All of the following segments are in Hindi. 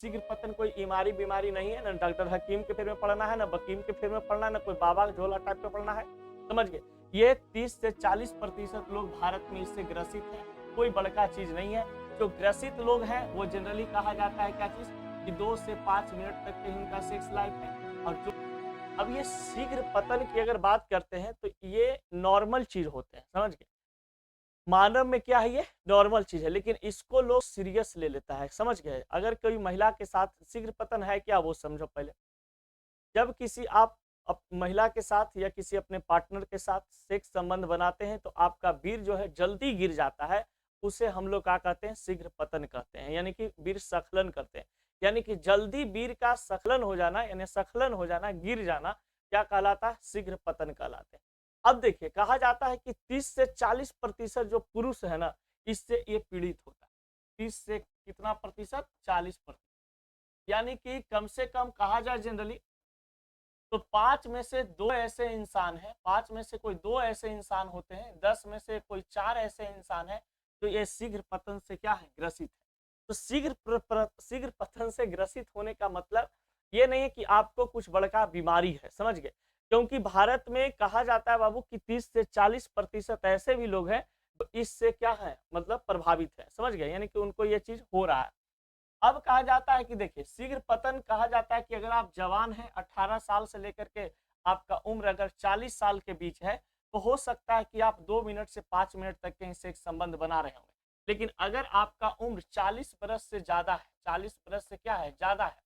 शीघ्र पतन कोई बीमारी बीमारी नहीं है, ना डॉक्टर हकीम के फेर में पड़ना है, ना वकीम के फेर में पड़ना है, ना कोई बाबा झोला टाइप पे पड़ना है। समझ गए? ये 30 से 40% लोग भारत में इससे ग्रसित हैं, कोई बड़का चीज नहीं है। जो ग्रसित लोग हैं वो जनरली कहा जाता है क्या चीज कि 2 से 5 मिनट तक के इनका सेक्स लाइफ है। और जो अब ये शीघ्र पतन की अगर बात करते हैं तो ये नॉर्मल चीज होते हैं, समझ गए? मानव में क्या है, ये नॉर्मल चीज है, लेकिन इसको लोग सीरियस ले लेता है, समझ गए? अगर कोई महिला के साथ शीघ्र पतन है क्या, वो समझो पहले। जब किसी आप महिला के साथ या किसी अपने पार्टनर के साथ सेक्स संबंध बनाते हैं तो आपका वीर जो है जल्दी गिर जाता है, उसे हम लोग क्या कहते हैं, शीघ्र पतन कहते हैं, यानी कि वीर स्खलन करते हैं। यानी कि जल्दी वीर का स्खलन हो जाना, यानी स्खलन हो जाना, गिर जाना, क्या कहलाता है, शीघ्र पतन कहलाते हैं। अब देखिए, कहा जाता है कि 30 से 40% जो पुरुष है ना, इससे ये पीड़ित होता है। 30 से कितना प्रतिशत, 40%। यानी कि कम से कम कहा जाए जनरली तो 5 में से 2 ऐसे इंसान हैं, 5 में से कोई 2 ऐसे इंसान होते हैं, 10 में से कोई 4 ऐसे इंसान हैं तो ये शीघ्र पतन से क्या है, ग्रसित है। तो शीघ्र पतन से ग्रसित होने का मतलब ये नहीं है कि आपको कुछ बड़का बीमारी है, समझ गए? क्योंकि भारत में कहा जाता है बाबू कि 30 से 40% ऐसे भी लोग हैं तो इससे क्या है, मतलब प्रभावित है, समझ गए? यानी कि उनको ये चीज हो रहा है। अब कहा जाता है कि देखिए, शीघ्र पतन कहा जाता है कि अगर आप जवान हैं, 18 साल से लेकर के आपका उम्र अगर 40 साल के बीच है तो हो सकता है कि आप 2 मिनट से 5 मिनट तक के सेक्स संबंध बना रहे होंगे। लेकिन अगर आपका उम्र 40 बरस से ज्यादा है, 40 बरस से क्या है, ज्यादा है,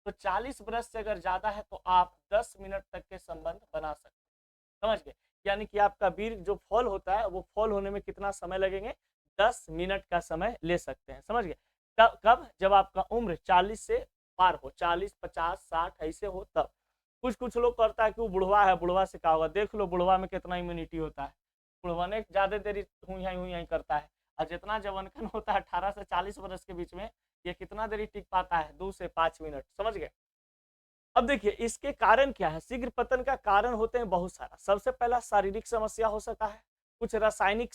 तो 40 बरस से अगर ज्यादा है तो आप 10 मिनट तक के संबंध बना सकते हैं, समझ गए? यानी कि आपका वीर जो फॉल होता है वो फॉल होने में कितना समय लगेंगे, 10 मिनट का समय ले सकते हैं, समझ गए? कब, जब आपका उम्र 40 से पार हो, 40, 50, 60 ऐसे हो तब। कुछ कुछ लोग करता है कि वो बुढ़वा है, बुढ़वा से क्या होगा, देख लो बुढ़वा में कितना इम्यूनिटी होता है, बुढ़वा ने ज्यादा देरी हुई करता है। और जितना जवानकन होता है 18 से 40 वर्ष के बीच में, ये कितना देरी टिक पाता है, 2 से 5 मिनट, समझ गए? अब देखिए, इसके कारण क्या है, शीघ्र पतन का कारण होते हैं बहुत सारा। सबसे पहला शारीरिक समस्या हो सकता है, कुछ रासायनिक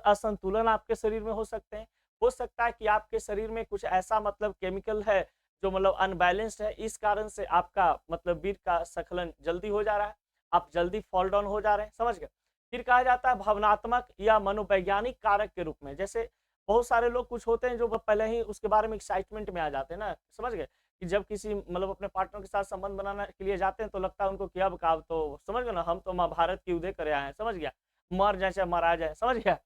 असंतुलन आपके शरीर में हो सकते हैं। हो सकता है कि आपके शरीर में कुछ ऐसा मतलब केमिकल है जो मतलब अनबैलेंस्ड है, इस कारण से आपका मतलब वीर का स्खलन जल्दी हो जा रहा है, आप जल्दी फॉल डाउन हो जा रहे हैं, समझ गए? फिर कहा जाता है भावनात्मक या मनोवैज्ञानिक कारक के रूप में। जैसे बहुत सारे लोग कुछ होते हैं जो पहले ही उसके बारे में एक्साइटमेंट में आ जाते हैं ना, समझ गए? कि जब किसी मतलब अपने पार्टनर के साथ संबंध बनाने के लिए जाते हैं तो लगता है उनको कि अब का, तो समझ गए ना, हम तो महाभारत की युद्ध करे आए हैं, समझ गया, मर जाए चाहे मरा जाए, समझ गया?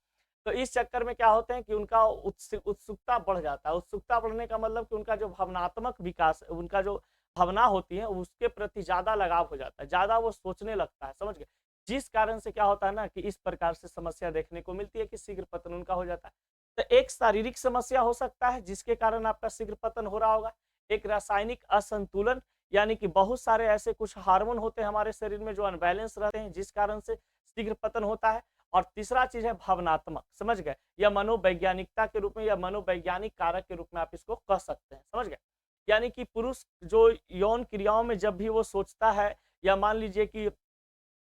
तो इस चक्कर में क्या होते हैं कि उनका उत्सुकता बढ़ जाता है। उत्सुकता बढ़ने का मतलब कि उनका जो भावनात्मक विकास, उनका जो भावना होती है उसके प्रति ज्यादा लगाव हो जाता है, ज्यादा वो सोचने लगता है, समझ गए? जिस कारण से क्या होता है ना कि इस प्रकार से समस्या देखने को मिलती है कि शीघ्र पतन उनका हो जाता है। तो एक शारीरिक समस्या हो सकता है जिसके कारण आपका शीघ्र पतन हो रहा होगा। एक रासायनिक असंतुलन, यानी कि बहुत सारे ऐसे कुछ हार्मोन होते हैं हमारे शरीर में जो अनबैलेंस रहते हैं, जिस कारण से शीघ्र पतन होता है। और तीसरा चीज है भावनात्मक, समझ गए? या मनोवैज्ञानिकता के रूप में या मनोवैज्ञानिक कारक के रूप में आप इसको कह सकते हैं, समझ गए? यानी कि पुरुष जो यौन क्रियाओं में जब भी वो सोचता है, या मान लीजिए कि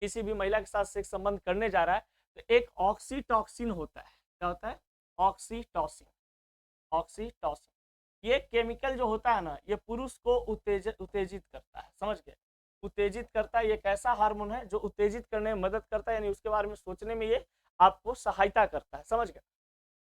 किसी भी महिला के साथ सेक्स संबंध करने जा रहा है, तो एक ऑक्सीटॉक्सिन होता है। क्या होता है? ऑक्सीटॉसिन। ऑक्सीटॉसिन ये केमिकल जो होता है ना, ये पुरुष को उत्तेजित करता है, समझ गए? उत्तेजित करता है। ये एक ऐसा हार्मोन है जो उत्तेजित करने में मदद करता है, यानी उसके बारे में सोचने में ये आपको सहायता करता है, समझ गए?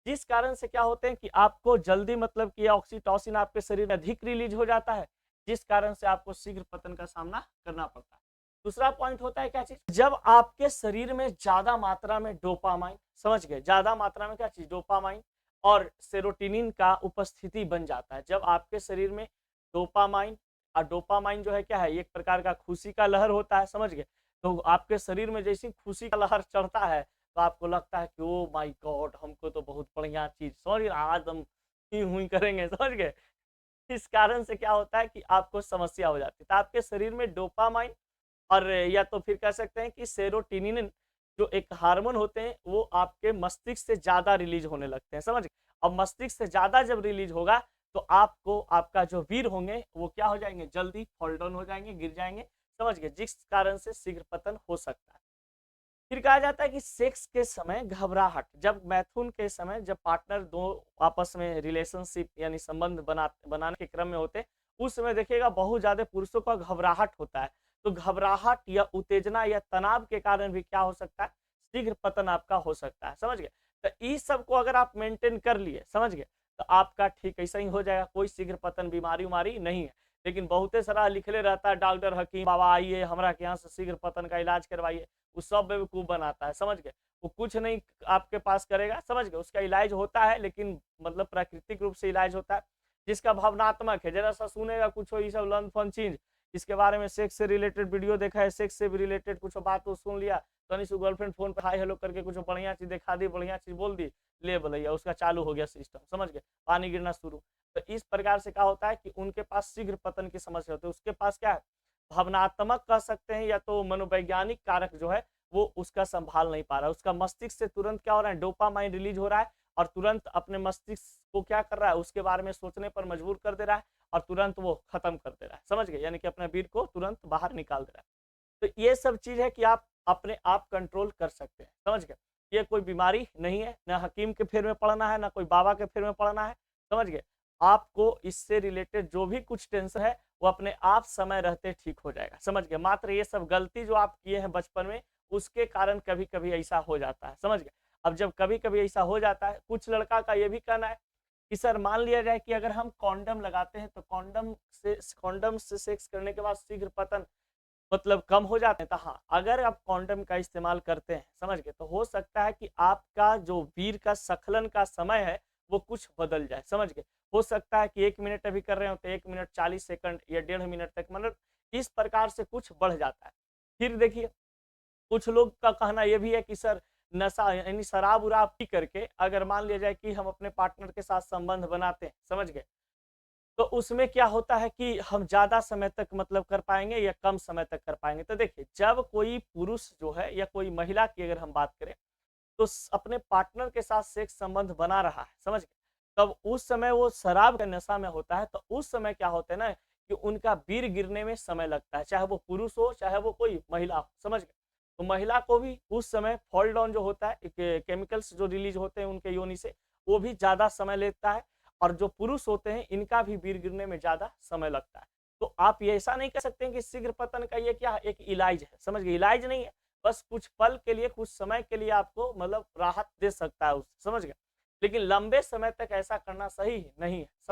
जिस कारण से क्या होते हैं कि आपको जल्दी मतलब कि ऑक्सीटोसिन आपके शरीर में अधिक रिलीज हो जाता है, जिस कारण से आपको शीघ्र पतन का सामना करना पड़ता है। दूसरा पॉइंट होता है क्या चीज, जब आपके शरीर में ज्यादा मात्रा में डोपामाइन, समझ गए? ज्यादा मात्रा में क्या चीज, डोपामाइन और सेरोटोनिन का उपस्थिति बन जाता है। जब आपके शरीर में डोपामाइन, और डोपामाइन जो है क्या है, एक प्रकार का खुशी का लहर होता है, समझ गए? तो आपके शरीर में जैसे खुशी का लहर चढ़ता है तो आपको लगता है कि ओ माय गॉड, हमको तो बहुत बढ़िया चीज, समझ गए, आज हम ही हुई करेंगे, समझ गए? इस कारण से क्या होता है कि आपको समस्या हो जाती है। तो आपके शरीर में डोपामाइन और या तो फिर कह सकते हैं कि सेरोटोनिन जो एक हार्मोन होते हैं, वो आपके मस्तिष्क से ज्यादा रिलीज होने लगते हैं, समझ गए? अब मस्तिष्क से ज्यादा जब रिलीज होगा तो आपको आपका जो वीर होंगे वो क्या हो जाएंगे, जल्दी फॉल डाउन हो जाएंगे, गिर जाएंगे, समझ गए? जिस कारण से शीघ्र पतन हो सकता है। फिर कहा जाता है कि सेक्स के समय घबराहट, जब मैथुन के समय जब पार्टनर दो आपस में रिलेशनशिप यानी संबंध बनाने के क्रम में होते, उस समय देखिएगा बहुत ज्यादा पुरुषों का घबराहट होता है। तो घबराहट या उत्तेजना या तनाव के कारण भी क्या हो सकता है, शीघ्र पतन आपका हो सकता है, समझ गए। तो इस सब को अगर आप मेंटेन कर लिए, समझ गए, तो आपका ठीक ऐसा ही हो जाएगा, कोई शीघ्र पतन बीमारी उमारी नहीं है। लेकिन बहुते सारा लिखले रहता है, डॉक्टर हकीम बाबा आइए हमरा के यहाँ से शीघ्र पतन का इलाज करवाइए, वो सब बेवकूफ बनाता है, समझ गए। वो कुछ नहीं आपके पास करेगा, समझ गए। उसका इलाज होता है लेकिन मतलब प्राकृतिक रूप से इलाज होता है। जिसका भावनात्मक है, जरा सा सुनेगा कुछ ये सब लन फन चीज, इसके बारे में सेक्स से रिलेटेड वीडियो देखा है, सेक्स से भी रिलेटेड कुछ बात तो सुन लिया, तो नहीं गर्लफ्रेंड फोन पर हाई हेलो करके कुछ बढ़िया चीज दिखा दी, बढ़िया चीज बोल दी, ले भैया उसका चालू हो गया सिस्टम, समझ गए, पानी गिरना शुरू। तो इस प्रकार से क्या होता है कि उनके पास शीघ्र पतन की समस्या होती है। उसके पास क्या है, भावनात्मक कह सकते हैं या तो मनोवैज्ञानिक कारक जो है वो उसका संभाल नहीं पा रहा है। उसका मस्तिष्क से तुरंत क्या हो रहा है, डोपामाइन रिलीज हो रहा है और तुरंत अपने मस्तिष्क को क्या कर रहा है, उसके बारे में सोचने पर मजबूर कर दे रहा है और तुरंत वो खत्म कर दे रहा है, समझ गए, यानी कि अपने वीर को तुरंत बाहर निकाल दे रहा है। तो ये सब चीज है कि आप अपने आप कंट्रोल कर सकते हैं, समझ गए। ये कोई बीमारी नहीं है, ना हकीम के फेर में पड़ना है, ना कोई बाबा के फेर में पड़ना है, समझ गए। आपको इससे रिलेटेड जो भी कुछ टेंशन है वो अपने आप समय रहते ठीक हो जाएगा, समझ गए। मात्र ये सब गलती जो आप किए हैं बचपन में उसके कारण कभी कभी ऐसा हो जाता है, समझ गए। अब जब कभी कभी ऐसा हो जाता है, कुछ लड़का का ये भी कहना है कि सर मान लिया जाए कि अगर हम कॉन्डम लगाते हैं तो कॉन्डम से सेक्स करने के बाद शीघ्र पतन मतलब कम हो जाते हैं। तो हाँ, अगर आप कॉन्डम का इस्तेमाल करते हैं, समझ गए, तो हो सकता है कि आपका जो वीर का स्खलन का समय है वो कुछ बदल जाए, समझ गए। हो सकता है कि 1 मिनट अभी कर रहे हो तो 1 मिनट 40 सेकंड या 1.5 मिनट तक, मतलब इस प्रकार से कुछ बढ़ जाता है। फिर देखिए कुछ लोग का कहना यह भी है कि सर नशा यानी शराब उराब पी करके अगर मान लिया जाए कि हम अपने पार्टनर के साथ संबंध बनाते हैं, समझ गए, तो उसमें क्या होता है कि हम ज्यादा समय तक मतलब कर पाएंगे या कम समय तक कर पाएंगे। तो देखिए जब कोई पुरुष जो है या कोई महिला की अगर हम बात करें तो अपने पार्टनर के साथ सेक्स संबंध बना रहा है, समझ गए, तब उस समय वो शराब के नशा में होता है। तो उस समय क्या होता है ना कि उनका वीर गिरने में समय लगता है, चाहे वो पुरुष हो चाहे वो कोई महिला हो, समझ गए। तो महिला को भी उस समय फॉल डाउन जो होता है, केमिकल्स जो रिलीज होते हैं उनके योनि से, वो भी ज्यादा समय लेता है। और जो पुरुष होते हैं इनका भी वीर गिरने में ज्यादा समय लगता है। तो आप ये ऐसा नहीं कह सकते हैं कि शीघ्र पतन का ये क्या एक इलाज है, समझ गए, इलाज नहीं है, बस कुछ पल के लिए कुछ समय के लिए आपको मतलब राहत दे सकता है उससे, समझ गए। लेकिन लंबे समय तक ऐसा करना सही नहीं है, समझ